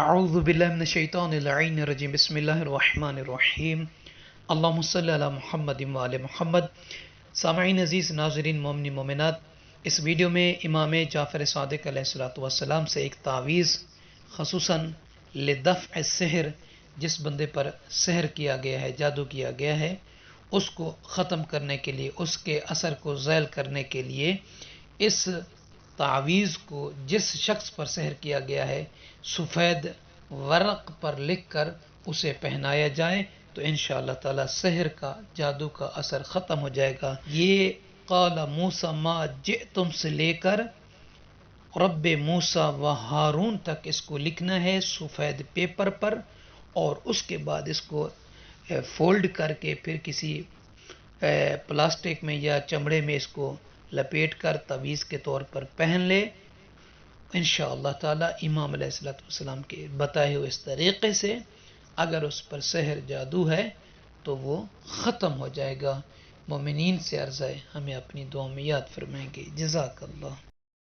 اعوذ باللہ من الشیطان اللعین الرجیم بسم اللہ الرحمن الرحیم اللہم صلی علی محمد وعلی محمد۔ سامعین عزیز، ناظرین، مومنین مومنات، اس ویڈیو میں امام جعفر صادق علیہ السلام سے ایک تعویذ خصوصاً لدفع السحر، جس بندے پر سحر کیا گیا ہے، جادو کیا گیا ہے، اس کو ختم کرنے کے لیے، اس کے اثر کو زیل کرنے کے لیے اس تعویذ کو جس شخص پر سحر کیا گیا ہے سفید ورق پر لکھ کر اسے پہنایا جائے تو انشاءاللہ تعالی سحر کا، جادو کا اثر ختم ہو جائے گا۔ یہ قال موسیٰ ما جئتم سے لے کر رب موسیٰ و ہارون تک اس کو لکھنا ہے سفید پیپر پر، اور اس کے بعد اس کو فولڈ کر کے پھر کسی پلاسٹک میں یا چمڑے میں اس کو لپیٹ کر تعویذ کے طور پر پہن لے۔ انشاءاللہ تعالی امام علیہ السلام کے بتائے ہوئے اس طریقے سے اگر اس پر سحر جادو ہے تو وہ ختم ہو جائے گا۔ مومنین سے عرض ہے ہمیں اپنی دعاؤں میں یاد فرمائیں گے۔ جزاک اللہ۔